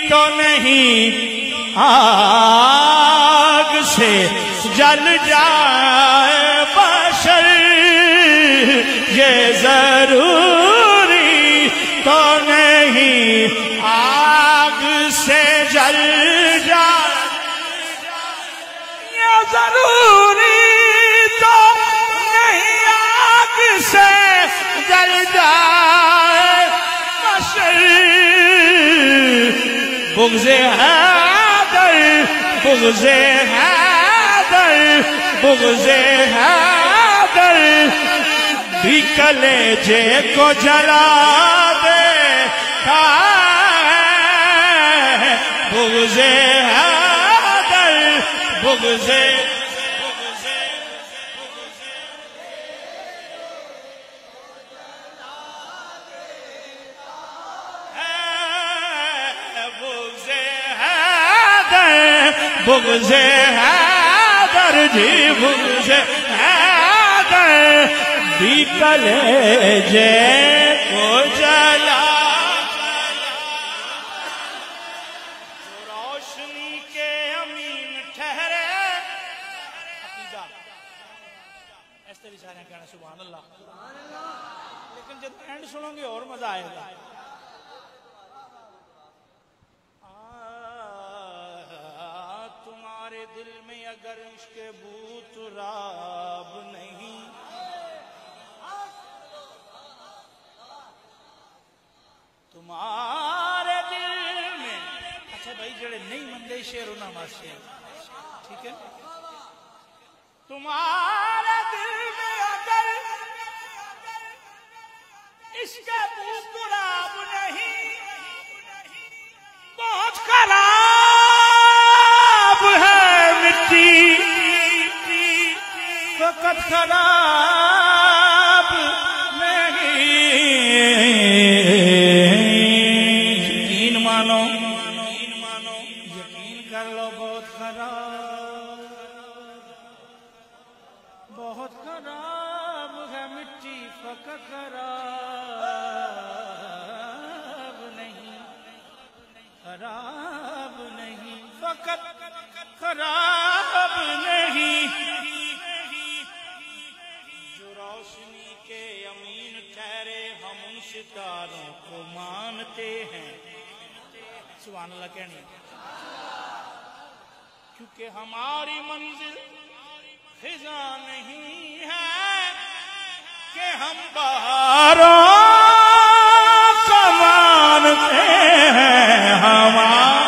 تو نہیں آگ سے جل جائے بشر، یہ ضروری تو نہیں آگ سے جل جائے، یہ ضروری تو نہیں آگ سے جل جائے بشر، بغض حیدر بغض حیدر بغض حیدر بھی کلیجے کو جلا دیتا ہے، بغض حیدر بغض بغض حیدر جی بغض حیدر بھی کلیجے کو جلا، روشنی کے امین ٹھہرے، عقیدہ اس طرح سارے کہنا سبحان اللہ، لیکن جب اینڈ سنو گے اور مزہ آئے گا۔ دل میں اگر عشق بو تراب نہیں، تمہارے دل میں، اچھا بھائی جڑے نہیں مندے شعر انہاں واسطے ٹھیک ہے، تمہارے دل میں اگر عشق بو تراب نہیں، بہت خراب ہے فقط خراب نہیں، یقین مانو یقین کر لو، بہت خراب ہے مٹی، فقط خراب نہیں، خراب نہیں، فقط خراب نہیں، جو روشنی کے امین ٹھہرے ہم ان ستاروں کو مانتے ہیں، سبحان اللہ کہنی، کیونکہ ہماری منزل خزاں نہیں ہے کہ ہم بہاروں کو مانتے ہیں، ہمارا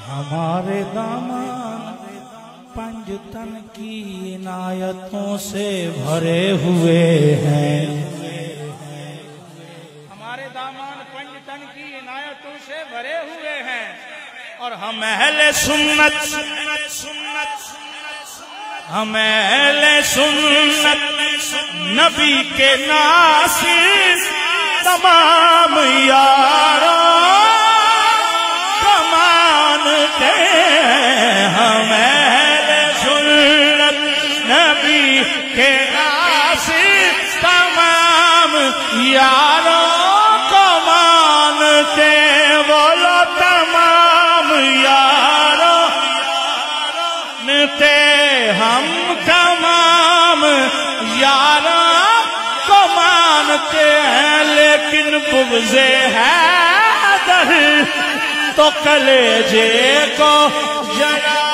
ہمارے دامان پنج تن کی عنایتوں سے بھرے ہوئے ہیں، ہمارے دامان پنج تن کی عنایتوں سے بھرے ہوئے ہیں، اور ہم اہل سنت ہم اہل سنت نبی کے ناصر تمام یاروں ہم اہل سنت نبی کے ناصر تمام یاروں کو مانتے، بولو تمام یاروں مانتے، ہم تمام یاروں کو مانتے ہیں، لیکن بغض حیدر تو کلیجے کو جلا